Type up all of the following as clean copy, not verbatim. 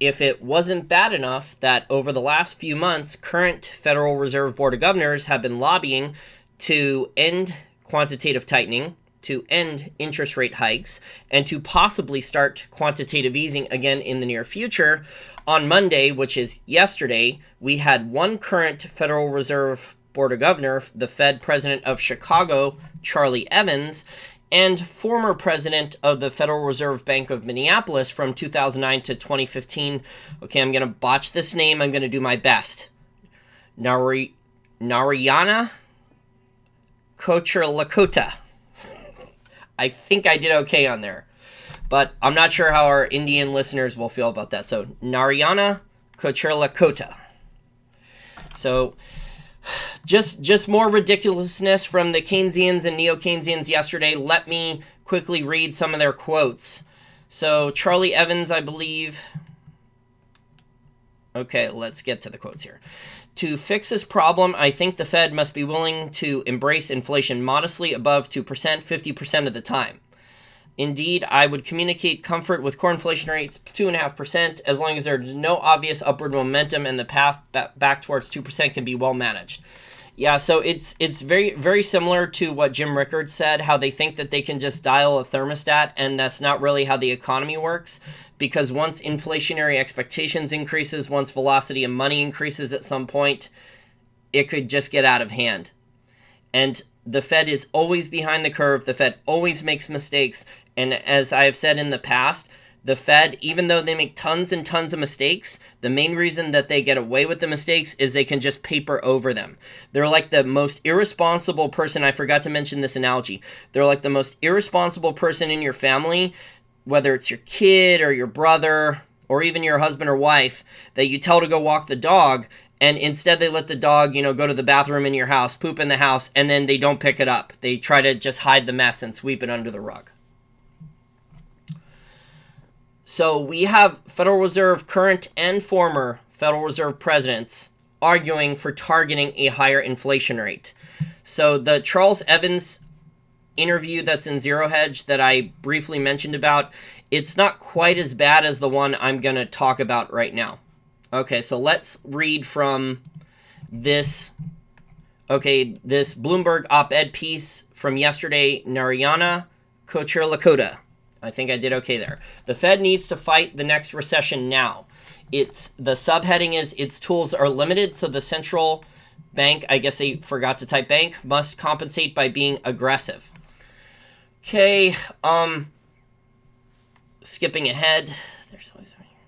if it wasn't bad enough that over the last few months, current Federal Reserve Board of Governors have been lobbying to end quantitative tightening, to end interest rate hikes, and to possibly start quantitative easing again in the near future, on Monday, which is yesterday, we had one current Federal Reserve Board of Governor, the Fed president of Chicago, Charlie Evans, and former president of the Federal Reserve Bank of Minneapolis from 2009 to 2015. Okay, I'm going to botch this name. I'm going to do my best. Narayana Kocherlakota. I think I did okay on there, but I'm not sure how our Indian listeners will feel about that. So Narayana Kocherlakota. So just more ridiculousness from the Keynesians and neo-Keynesians yesterday. Let me quickly read some of their quotes. So Charlie Evans, I believe. Okay, let's get to the quotes here. To fix this problem, I think the Fed must be willing to embrace inflation modestly above 2% 50% of the time. Indeed, I would communicate comfort with core inflation rates 2.5% as long as there's no obvious upward momentum and the path back towards 2% can be well managed. Yeah, so it's very, very similar to what Jim Rickards said, how they think that they can just dial a thermostat, and that's not really how the economy works, because once inflationary expectations increases, once velocity of money increases at some point, it could just get out of hand. And the Fed is always behind the curve. The Fed always makes mistakes. And as I have said in the past, the Fed, even though they make tons and tons of mistakes, the main reason that they get away with the mistakes is they can just paper over them. They're like the most irresponsible person. I forgot to mention this analogy. They're like the most irresponsible person in your family, whether it's your kid or your brother or even your husband or wife, that you tell to go walk the dog, and instead they let the dog, go to the bathroom in your house, poop in the house, and then they don't pick it up. They try to just hide the mess and sweep it under the rug. So we have Federal Reserve current and former Federal Reserve presidents arguing for targeting a higher inflation rate. So the Charles Evans interview that's in Zero Hedge that I briefly mentioned about, it's not quite as bad as the one I'm going to talk about right now. Okay, so let's read from this Bloomberg Op-Ed piece from yesterday, Narayana Kocherlakota. I think I did okay there. The Fed needs to fight the next recession now. The subheading is its tools are limited, so the central bank, I guess they forgot to type bank, must compensate by being aggressive. Okay, skipping ahead. There's always something here.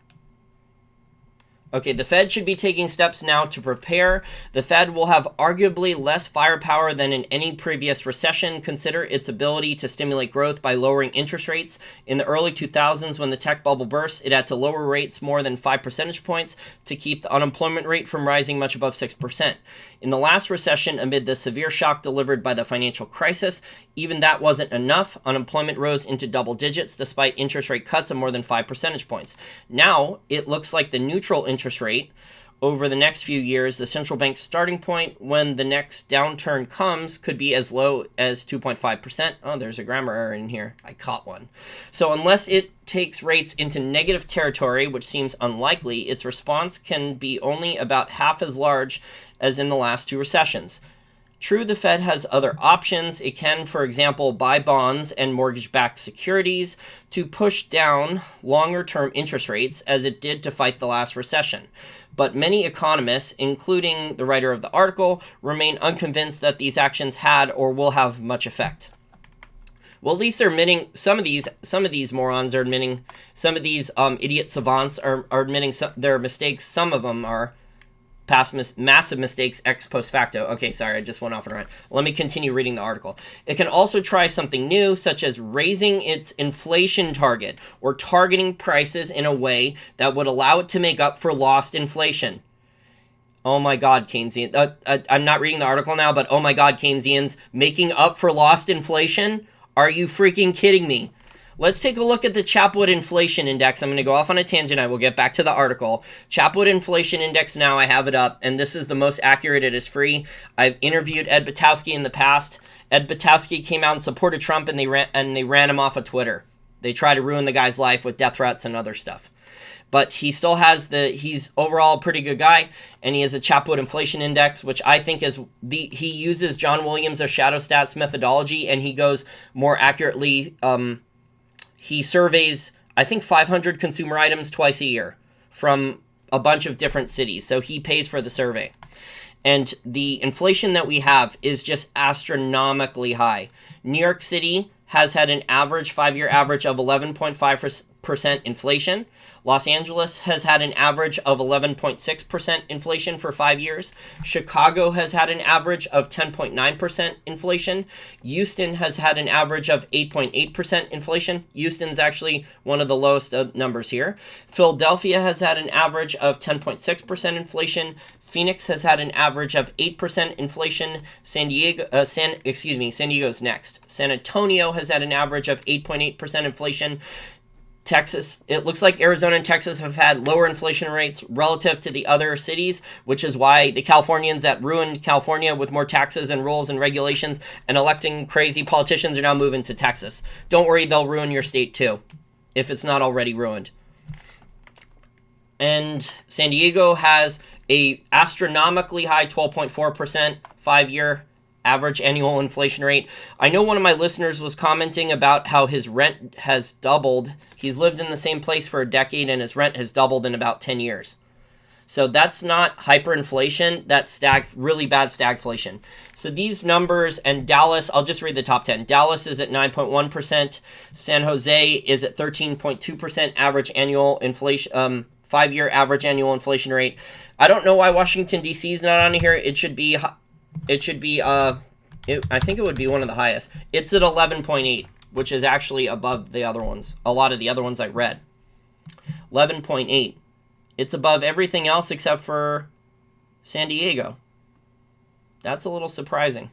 Okay, the Fed should be taking steps now to prepare. The Fed will have arguably less firepower than in any previous recession. Consider its ability to stimulate growth by lowering interest rates. In the early 2000s, when the tech bubble burst, it had to lower rates more than 5 percentage points to keep the unemployment rate from rising much above 6%. In the last recession, amid the severe shock delivered by the financial crisis, even that wasn't enough. Unemployment rose into double digits despite interest rate cuts of more than 5 percentage points. Now, it looks like the neutral interest rate over the next few years, the central bank's starting point when the next downturn comes could be as low as 2.5%. Oh, there's a grammar error in here. I caught one. So unless it takes rates into negative territory, which seems unlikely, its response can be only about half as large as in the last two recessions. True, the Fed has other options. It can, for example, buy bonds and mortgage-backed securities to push down longer-term interest rates, as it did to fight the last recession. But many economists, including the writer of the article, remain unconvinced that these actions had or will have much effect. Well, at least they're admitting some of these morons are admitting, some of these idiot savants are admitting their mistakes. Some of them are past massive mistakes ex post facto. Okay, sorry, I just went off and around. Let me continue reading the article. It can also try something new, such as raising its inflation target or targeting prices in a way that would allow it to make up for lost inflation. Oh my God, Keynesian. I'm not reading the article now, but oh my God, Keynesians, making up for lost inflation? Are you freaking kidding me? Let's take a look at the Chapwood Inflation Index. I'm going to go off on a tangent. I will get back to the article. Chapwood Inflation Index now, I have it up, and this is the most accurate. It is free. I've interviewed Ed Butowski in the past. Ed Butowski came out and supported Trump, and they ran him off of Twitter. They tried to ruin the guy's life with death threats and other stuff. but he still has he's overall a pretty good guy, and he has a Chapwood Inflation Index, which I think is he uses John Williams' Shadow Stats methodology, and he goes more accurately. He surveys, I think, 500 consumer items twice a year from a bunch of different cities, so he pays for the survey. And the inflation that we have is just astronomically high. New York City has had an average 5-year average of 11.5% inflation. Los Angeles has had an average of 11.6% inflation for 5 years. Chicago has had an average of 10.9% inflation. Houston has had an average of 8.8% inflation. Houston's actually one of the lowest numbers here. Philadelphia has had an average of 10.6% inflation. Phoenix has had an average of 8% inflation. San Diego's next. San Antonio has had an average of 8.8% inflation. Texas, it looks like Arizona and Texas have had lower inflation rates relative to the other cities, which is why the Californians that ruined California with more taxes and rules and regulations and electing crazy politicians are now moving to Texas. Don't worry, they'll ruin your state too, if it's not already ruined. And San Diego has a astronomically high 12.4% 5-year average annual inflation rate. I know one of my listeners was commenting about how his rent has doubled. He's lived in the same place for a decade and his rent has doubled in about 10 years. So that's not hyperinflation, that's really bad stagflation. So these numbers, and Dallas, I'll just read the top 10. Dallas is at 9.1%. San Jose is at 13.2% average annual inflation, 5-year average annual inflation rate. I don't know why Washington, D.C. is not on here. I think it would be one of the highest. It's at 11.8, which is actually above the other ones. A lot of the other ones I read. 11.8. It's above everything else except for San Diego. That's a little surprising.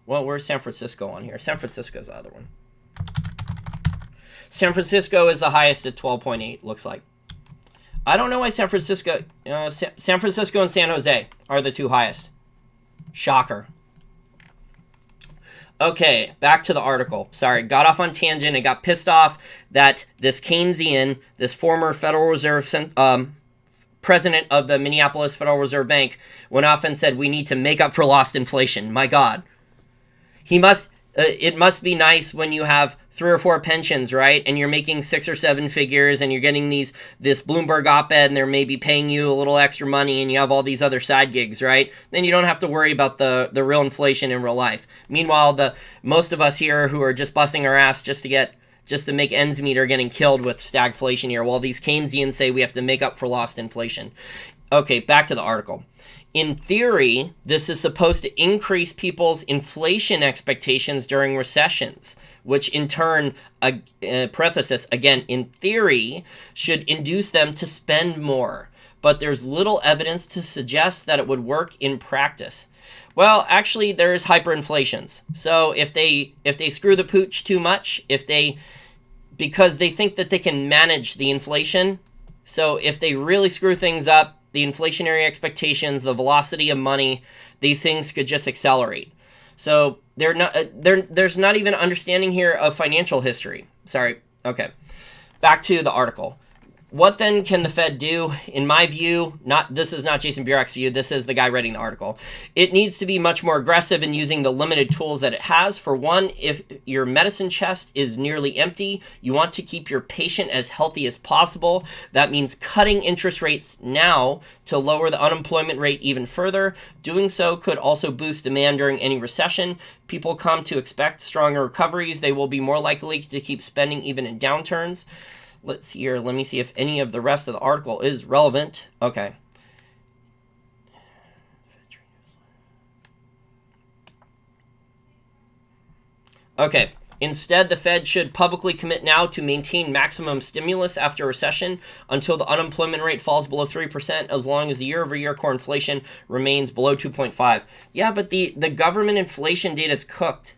Well, where's San Francisco on here? San Francisco's the other one. San Francisco is the highest at 12.8, looks like. I don't know why San Francisco and San Jose are the two highest. Shocker. Okay, back to the article. Sorry, got off on tangent. I got pissed off that this Keynesian, this former Federal Reserve president of the Minneapolis Federal Reserve Bank, went off and said we need to make up for lost inflation. My God. It must be nice when you have 3 or 4 pensions, right? And you're making 6 or 7 figures and you're getting this Bloomberg Op-Ed and they're maybe paying you a little extra money and you have all these other side gigs, right? Then you don't have to worry about the real inflation in real life. Meanwhile, most of us here who are just busting our ass just to make ends meet are getting killed with stagflation here, while these Keynesians say we have to make up for lost inflation. Okay, back to the article. In theory, this is supposed to increase people's inflation expectations during recessions, which in turn, parenthesis, again, in theory, should induce them to spend more. But there's little evidence to suggest that it would work in practice. Well, actually, there's hyperinflations. So if they screw the pooch too much, because they think that they can manage the inflation, so if they really screw things up, the inflationary expectations, the velocity of money, these things could just accelerate. So there's not even understanding here of financial history. Sorry. Okay. Back to the article. What then can the Fed do? In my view, this is not Jason Burek's view, this is the guy writing the article. It needs to be much more aggressive in using the limited tools that it has. For one, if your medicine chest is nearly empty, you want to keep your patient as healthy as possible. That means cutting interest rates now to lower the unemployment rate even further. Doing so could also boost demand during any recession. People come to expect stronger recoveries. They will be more likely to keep spending even in downturns. Let's see here. Let me see if any of the rest of the article is relevant. Okay. Okay. Instead, the Fed should publicly commit now to maintain maximum stimulus after recession until the unemployment rate falls below 3%, as long as the year-over-year core inflation remains below 2.5. Yeah, but the government inflation data is cooked.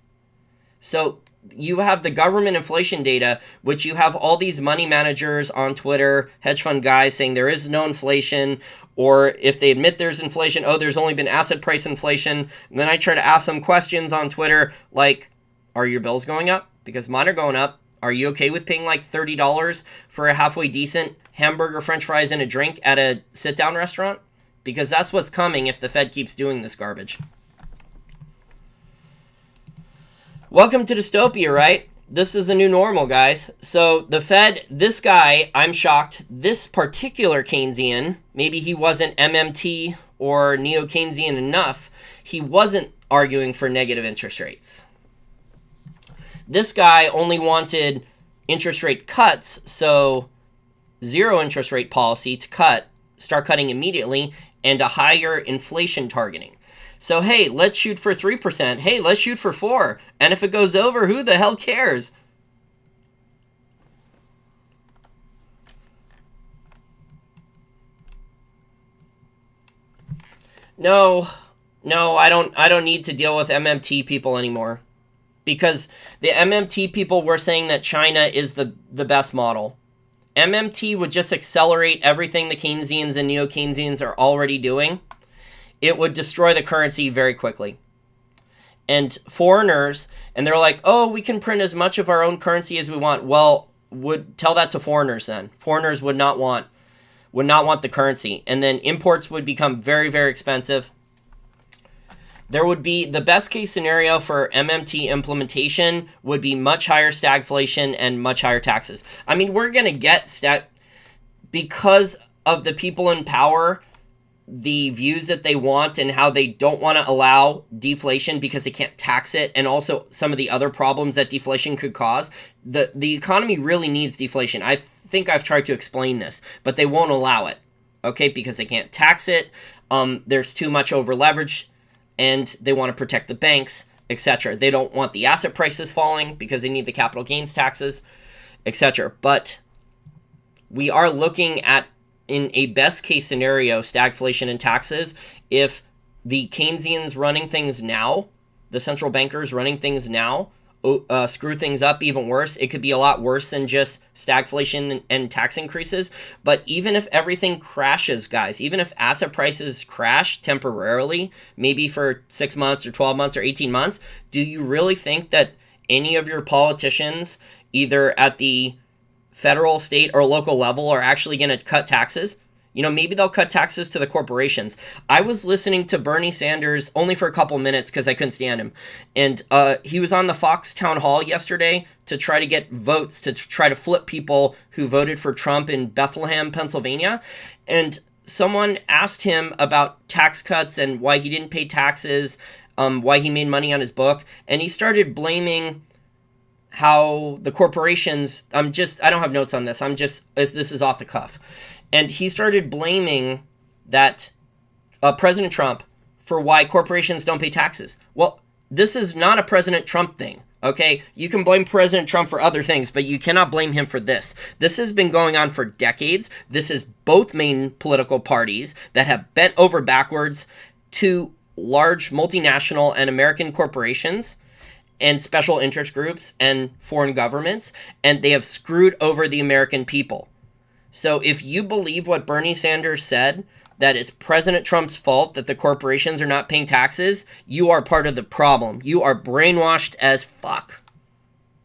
So you have the government inflation data, which you have all these money managers on Twitter, hedge fund guys saying there is no inflation, or if they admit there's inflation, there's only been asset price inflation. And then I try to ask them questions on Twitter like, are your bills going up? Because mine are going up. Are you okay with paying like $30 for a halfway decent hamburger, french fries, and a drink at a sit-down restaurant? Because that's what's coming if the Fed keeps doing this garbage. Welcome to dystopia, right? This is a new normal, guys. So the Fed, this guy, I'm shocked, this particular Keynesian, maybe he wasn't MMT or neo-Keynesian enough, he wasn't arguing for negative interest rates. This guy only wanted interest rate cuts, so zero interest rate policy to start cutting immediately, and a higher inflation targeting. So, hey, let's shoot for 3%. Hey, let's shoot for 4%. And if it goes over, who the hell cares? No, I don't need to deal with MMT people anymore. Because the MMT people were saying that China is the best model. MMT would just accelerate everything the Keynesians and neo-Keynesians are already doing. It would destroy the currency very quickly. And foreigners, and they're like, oh, we can print as much of our own currency as we want. Well, would tell that to foreigners then. Foreigners would not want the currency. And then imports would become very, very expensive. There would be, the best case scenario for MMT implementation would be much higher stagflation and much higher taxes. I mean, we're going to get because of the people in power, the views that they want and how they don't want to allow deflation because they can't tax it, and also some of the other problems that deflation could cause. The economy really needs deflation. I think I've tried to explain this, but they won't allow it, okay, because they can't tax it. There's too much over leverage, and they want to protect the banks, etc. They don't want the asset prices falling because they need the capital gains taxes, etc. But we are looking at, in a best case scenario, stagflation and taxes. If the Keynesians running things now, the central bankers running things now, screw things up even worse, it could be a lot worse than just stagflation and tax increases. But even if everything crashes, guys, even if asset prices crash temporarily, maybe for 6 months or 12 months or 18 months, do you really think that any of your politicians, either at the federal, state, or local level, are actually going to cut taxes? You know, maybe they'll cut taxes to the corporations. I was listening to Bernie Sanders only for a couple minutes because I couldn't stand him. And he was on the Fox town hall yesterday to try to get votes, to try to flip people who voted for Trump in Bethlehem, Pennsylvania. And someone asked him about tax cuts and why he didn't pay taxes, why he made money on his book. And he started blaming how the corporations, I don't have notes on this. This is off the cuff. And he started blaming that President Trump for why corporations don't pay taxes. Well, this is not a President Trump thing, okay? You can blame President Trump for other things, but you cannot blame him for this. This has been going on for decades. This is both main political parties that have bent over backwards to large multinational and American corporations and special interest groups and foreign governments, and they have screwed over the American people. So if you believe what Bernie Sanders said, that it's President Trump's fault that the corporations are not paying taxes, you are part of the problem. You are brainwashed as fuck.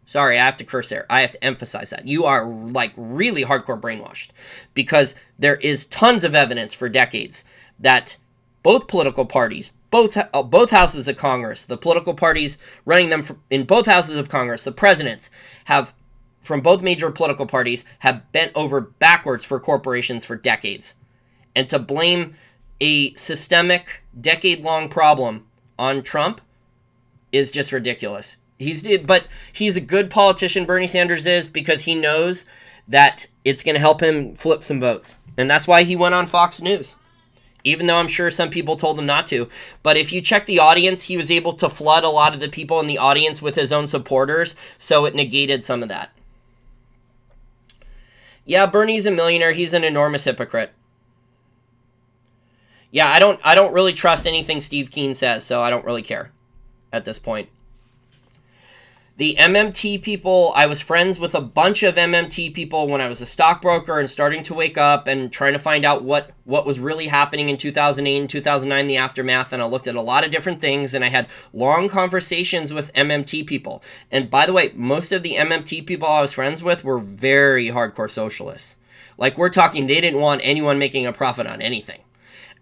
Sorry, I have to curse there. I have to emphasize that. You are like really hardcore brainwashed, because there is tons of evidence for decades that both political parties, both houses of Congress, the political parties running them in both houses of Congress, the presidents from both major political parties have bent over backwards for corporations for decades. And to blame a systemic, decade-long problem on Trump is just ridiculous. But he's a good politician, Bernie Sanders is, because he knows that it's going to help him flip some votes. And that's why he went on Fox News, even though I'm sure some people told him not to. But if you check the audience, he was able to flood a lot of the people in the audience with his own supporters, so it negated some of that. Yeah, Bernie's a millionaire. He's an enormous hypocrite. Yeah, I don't really trust anything Steve Keen says, so I don't really care at this point. The MMT people, I was friends with a bunch of MMT people when I was a stockbroker and starting to wake up and trying to find out what was really happening in 2008 and 2009, the aftermath. And I looked at a lot of different things, and I had long conversations with MMT people. And by the way, most of the MMT people I was friends with were very hardcore socialists. Like, we're talking, they didn't want anyone making a profit on anything.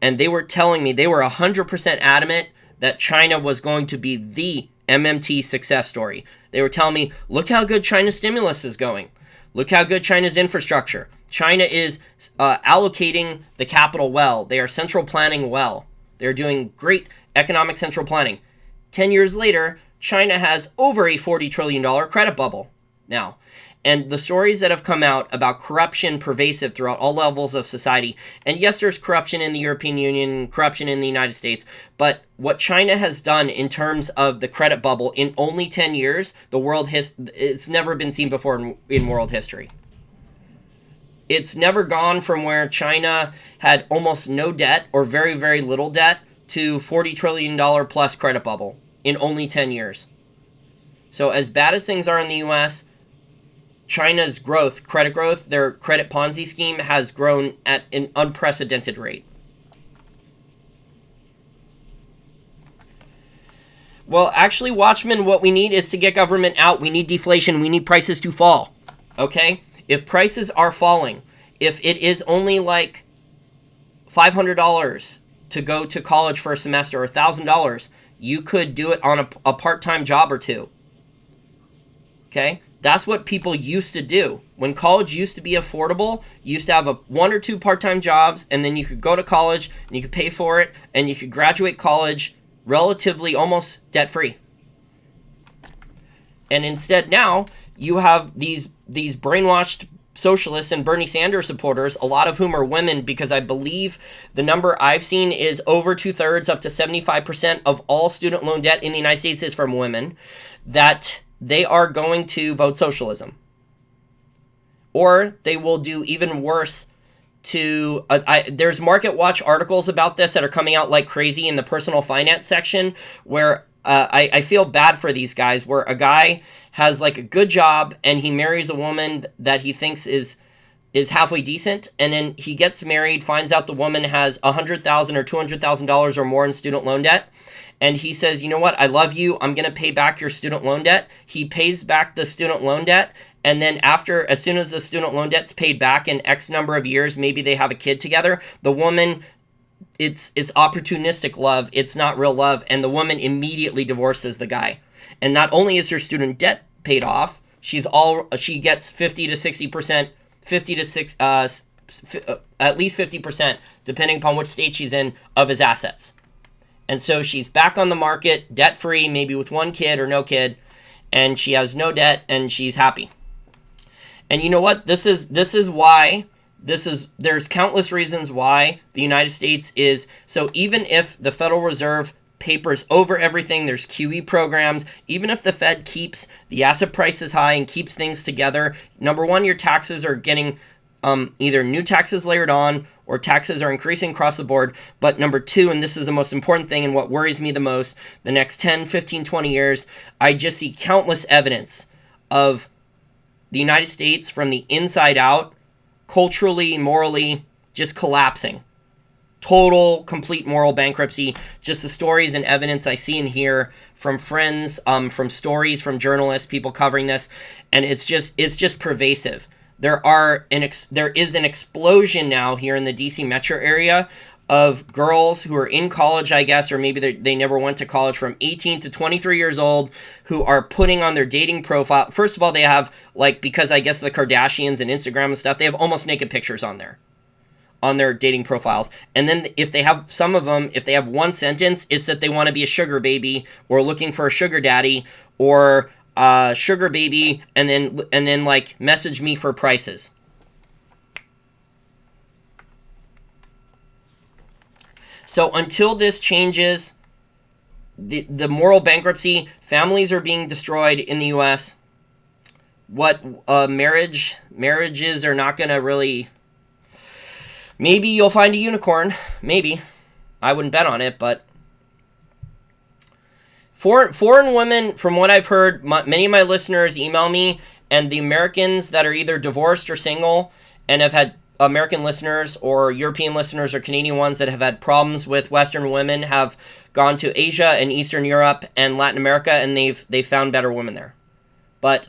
And they were telling me, they were 100% adamant that China was going to be the MMT success story. They were telling me, look how good China's stimulus is going. Look how good China's infrastructure. China is allocating the capital well. They are central planning well. They're doing great economic central planning. 10 years later, China has over a $40 trillion credit bubble now. And the stories that have come out about corruption pervasive throughout all levels of society, and yes, there's corruption in the European Union, corruption in the United States, but what China has done in terms of the credit bubble in only 10 years, it's never been seen before in world history. It's never gone from where China had almost no debt or very, very little debt to $40 trillion plus credit bubble in only 10 years. So as bad as things are in the U.S., China's credit growth, their credit Ponzi scheme has grown at an unprecedented rate. Well, actually, Watchmen, what we need is to get government out. We need deflation. We need prices to fall. Okay? If prices are falling, if it is only like $500 to go to college for a semester or $1,000, you could do it on a part-time job or two. Okay? That's what people used to do. When college used to be affordable, you used to have one or two part-time jobs, and then you could go to college, and you could pay for it, and you could graduate college relatively almost debt-free. And instead now, you have these brainwashed socialists and Bernie Sanders supporters, a lot of whom are women, because I believe the number I've seen is over 2/3, up to 75% of all student loan debt in the United States is from women, that they are going to vote socialism. Or they will do even worse to... there's Market Watch articles about this that are coming out like crazy in the personal finance section, where I feel bad for these guys, where a guy has like a good job and he marries a woman that he thinks is halfway decent, and then he gets married, finds out the woman has $100,000 or $200,000 or more in student loan debt, and he says, you know what, I love you, I'm going to pay back your student loan debt. He pays back the student loan debt, and then as soon as the student loan debt's paid back in X number of years, maybe they have a kid together, the woman, it's opportunistic love, it's not real love, and the woman immediately divorces the guy. And not only is her student debt paid off, she gets 50 to 60%, at least 50%, depending upon which state she's in, of his assets. And so she's back on the market, debt-free, maybe with one kid or no kid, and she has no debt, and she's happy. And you know what? There's countless reasons why the United States is... So even if the Federal Reserve papers over everything, there's QE programs, even if the Fed keeps the asset prices high and keeps things together, number one, your taxes are getting either new taxes layered on or taxes are increasing across the board. But number two, and this is the most important thing and what worries me the most, the next 10, 15, 20 years, I just see countless evidence of the United States from the inside out, culturally, morally, just collapsing. Total, complete moral bankruptcy. Just the stories and evidence I see and hear from friends, from stories, from journalists, people covering this, and it's just pervasive. There is an explosion now here in the DC metro area of girls who are in college, I guess, or maybe they never went to college, from 18 to 23 years old, who are putting on their dating profile. First of all, they have, like, because I guess the Kardashians and Instagram and stuff, they have almost naked pictures on their dating profiles. And then if they have some of them, if they have one sentence, it's that they want to be a sugar baby or looking for a sugar daddy or sugar baby, and then like message me for prices. So until this changes, the moral bankruptcy, families are being destroyed in the U.S. Marriages are not going to really... Maybe you'll find a unicorn. Maybe. I wouldn't bet on it, but Foreign women, from what I've heard, many of my listeners email me, and the Americans that are either divorced or single and have had American listeners or European listeners or Canadian ones that have had problems with Western women have gone to Asia and Eastern Europe and Latin America, and they've found better women there. But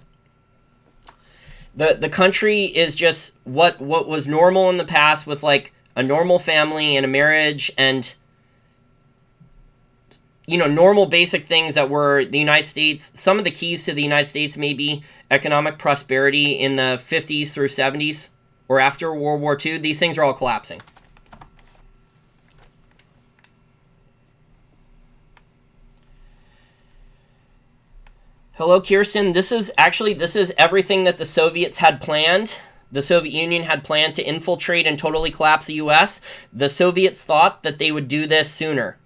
the country is just what was normal in the past, with like a normal family and a marriage and, you know, normal basic things that were the United States. Some of the keys to the United States may be economic prosperity in the 50s through 70s or after World War II. These things are all collapsing. Hello, Kirsten. This is everything that the Soviets had planned. The Soviet Union had planned to infiltrate and totally collapse the U.S. The Soviets thought that they would do this sooner.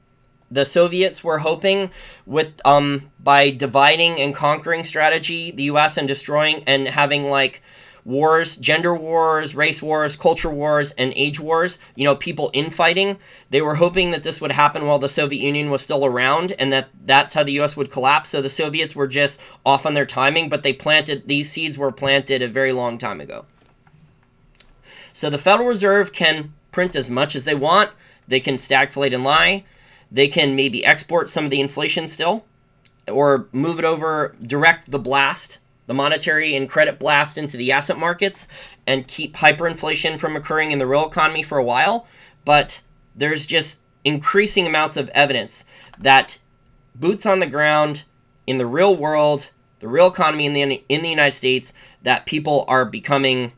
The Soviets were hoping with by dividing and conquering strategy the U.S. and destroying and having like wars, gender wars, race wars, culture wars, and age wars, you know, people infighting. They were hoping that this would happen while the Soviet Union was still around, and that's how the U.S. would collapse. So the Soviets were just off on their timing, but these seeds were planted a very long time ago. So the Federal Reserve can print as much as they want. They can stagflate and lie. They can maybe export some of the inflation still, or move it over, direct the blast, the monetary and credit blast into the asset markets, and keep hyperinflation from occurring in the real economy for a while. But there's just increasing amounts of evidence that boots on the ground in the real world, the real economy in the United States, that people are becoming,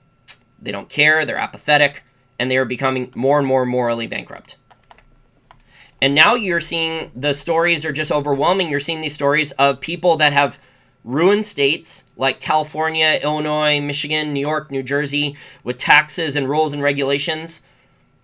they don't care, they're apathetic, and they are becoming more and more morally bankrupt. And now you're seeing the stories are just overwhelming. You're seeing these stories of people that have ruined states like California, Illinois, Michigan, New York, New Jersey, with taxes and rules and regulations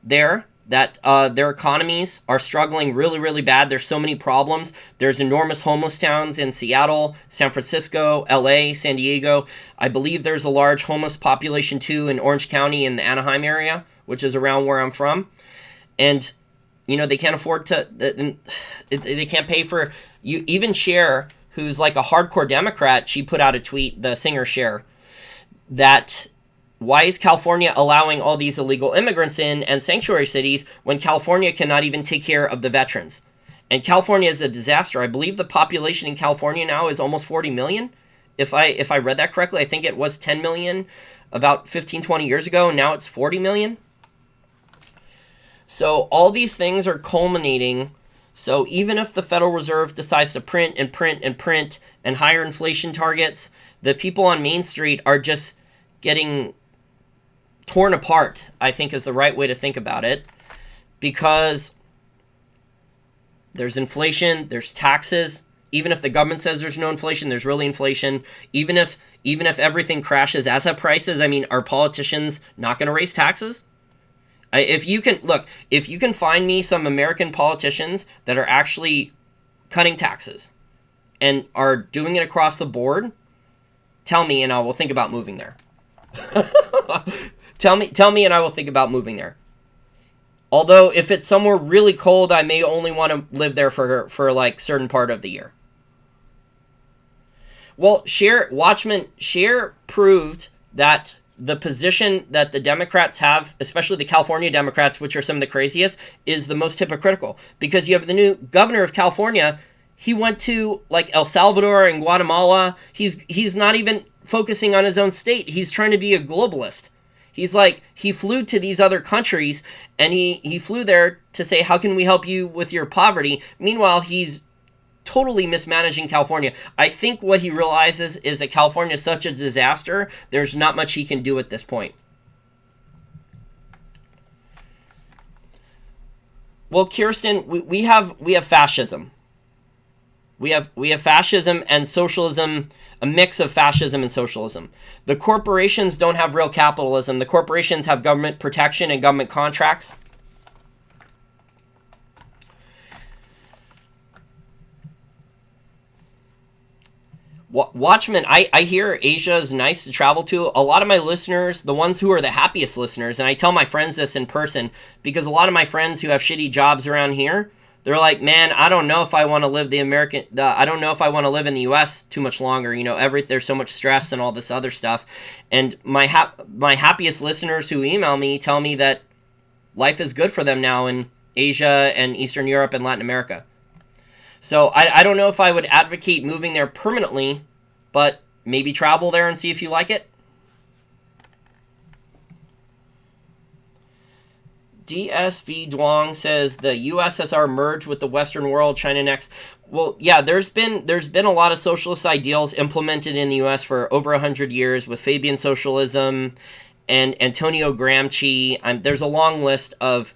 there, that their economies are struggling really, really bad. There's so many problems. There's enormous homeless towns in Seattle, San Francisco, LA, San Diego. I believe there's a large homeless population too in Orange County in the Anaheim area, which is around where I'm from. And, you know, they can't afford to, they can't pay for, you even Cher, who's like a hardcore Democrat, she put out a tweet, the singer Cher, that why is California allowing all these illegal immigrants in and sanctuary cities when California cannot even take care of the veterans? And California is a disaster. I believe the population in California now is almost 40 million. If I read that correctly, I think it was 10 million about 15, 20 years ago, and now it's 40 million. So all these things are culminating. So even if the Federal Reserve decides to print and print and print and higher inflation targets, the people on Main Street are just getting torn apart, I think is the right way to think about it, because there's inflation, there's taxes. Even if the government says there's no inflation, there's really inflation. Even if everything crashes, asset prices, I mean, are politicians not going to raise taxes? If you can find me some American politicians that are actually cutting taxes and are doing it across the board, tell me and I will think about moving there. Tell me and I will think about moving there. Although if it's somewhere really cold, I may only want to live there for like certain part of the year. Well, Cher proved that the position that the Democrats have, especially the California Democrats, which are some of the craziest, is the most hypocritical. Because you have the new governor of California, he went to like El Salvador and Guatemala. He's not even focusing on his own state. He's trying to be a globalist. He's like, he flew to these other countries and he flew there to say, how can we help you with your poverty? Meanwhile, he's totally mismanaging California. I think what he realizes is that California is such a disaster, there's not much he can do at this point. Well, Kirsten, we have fascism. We have fascism and socialism, a mix of fascism and socialism. The corporations don't have real capitalism. The corporations have government protection and government contracts. Watchmen, I hear Asia is nice to travel to. A lot of my listeners, the ones who are the happiest listeners, and I tell my friends this in person, because a lot of my friends who have shitty jobs around here, They're like, man, I don't know if I want to live I don't know if I want to live in the U.S. too much longer. There's so much stress and all this other stuff. And my happiest listeners who email me tell me that life is good for them now in Asia and Eastern Europe and Latin America. So I don't know if I would advocate moving there permanently, but maybe travel there and see if you like it. DSV Duong says the USSR merged with the Western world, China next. Well, yeah, there's been a lot of socialist ideals implemented in the US for over 100 years with Fabian socialism and Antonio Gramsci. There's a long list of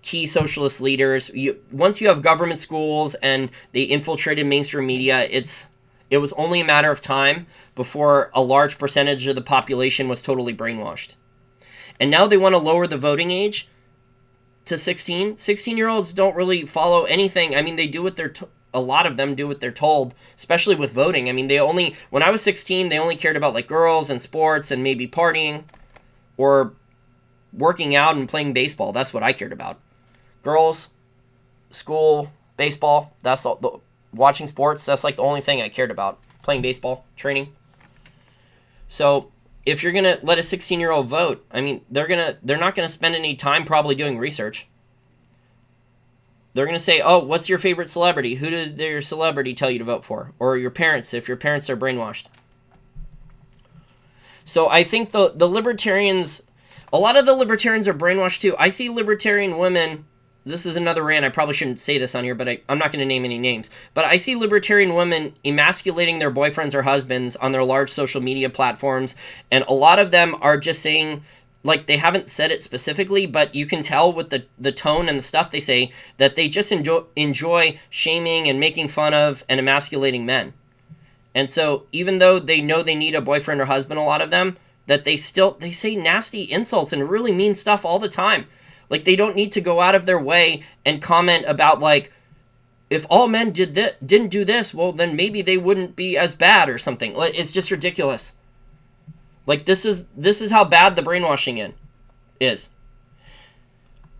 key socialist leaders. Once you have government schools and they infiltrated mainstream media, it was only a matter of time before a large percentage of the population was totally brainwashed. And now they want to lower the voting age to 16. 16-year-olds don't really follow anything. I mean, they do what a lot of them do what they're told, especially with voting. I mean, when I was 16, they only cared about like girls and sports and maybe partying or working out and playing baseball. That's what I cared about. Girls, school, baseball, that's all. Watching sports, that's like the only thing I cared about. Playing baseball, training. So if you're gonna let a 16-year-old vote, I mean, they're not gonna spend any time probably doing research. They're gonna say, "Oh, what's your favorite celebrity? Who does their celebrity tell you to vote for?" Or your parents, if your parents are brainwashed. So I think the libertarians, a lot of the libertarians are brainwashed too. I see libertarian women. This is another rant. I probably shouldn't say this on here, but I'm not going to name any names. But I see libertarian women emasculating their boyfriends or husbands on their large social media platforms. And a lot of them are just saying, like, they haven't said it specifically, but you can tell with the tone and the stuff they say that they just enjoy shaming and making fun of and emasculating men. And so even though they know they need a boyfriend or husband, a lot of them, that they say nasty insults and really mean stuff all the time. Like, they don't need to go out of their way and comment about, like, if all men didn't do this, well, then maybe they wouldn't be as bad or something. Like, it's just ridiculous. Like, this is how bad the brainwashing is.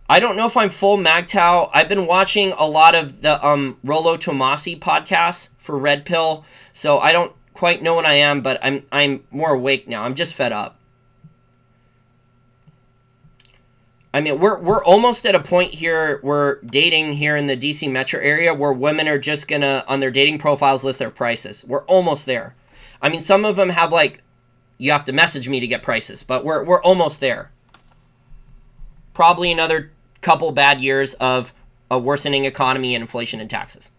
I don't know if I'm full MGTOW. I've been watching a lot of the Rollo Tomasi podcasts for Red Pill, so I don't quite know what I am, but I'm more awake now. I'm just fed up. I mean, we're almost at a point here where dating here in the DC metro area where women are just gonna, on their dating profiles, list their prices. We're almost there. I mean, some of them have, like, you have to message me to get prices, but we're almost there. Probably another couple bad years of a worsening economy and inflation and taxes.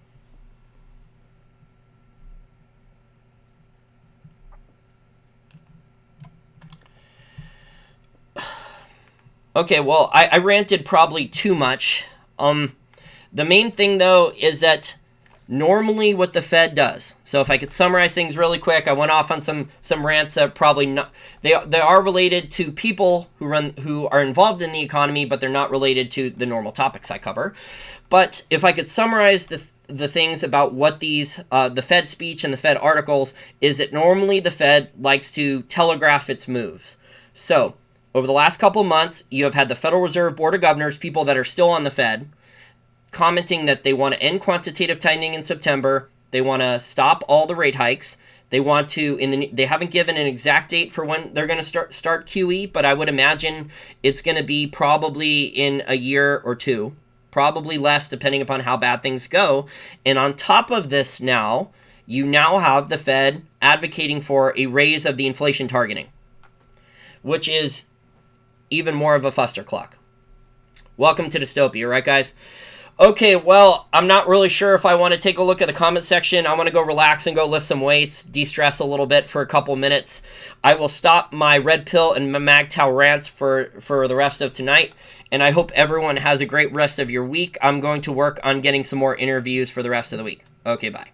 Okay, well, I ranted probably too much. The main thing, though, is that normally what the Fed does. So if I could summarize things really quick, I went off on some rants that probably not. They are related to people who are involved in the economy, but they're not related to the normal topics I cover. But if I could summarize the things about what these the Fed speech and the Fed articles is that normally the Fed likes to telegraph its moves. So over the last couple months, you have had the Federal Reserve Board of Governors, people that are still on the Fed, commenting that they want to end quantitative tightening in September. They want to stop all the rate hikes. They want to, they haven't given an exact date for when they're going to start QE, but I would imagine it's going to be probably in a year or two, probably less depending upon how bad things go. And on top of this now, you now have the Fed advocating for a raise of the inflation targeting, which is even more of a fustercluck. Welcome to dystopia, right, guys? Okay, well, I'm not really sure if I want to take a look at the comment section. I want to go relax and go lift some weights, de-stress a little bit for a couple minutes. I will stop my red pill and my MGTOW rants for the rest of tonight, and I hope everyone has a great rest of your week. I'm going to work on getting some more interviews for the rest of the week. Okay, bye.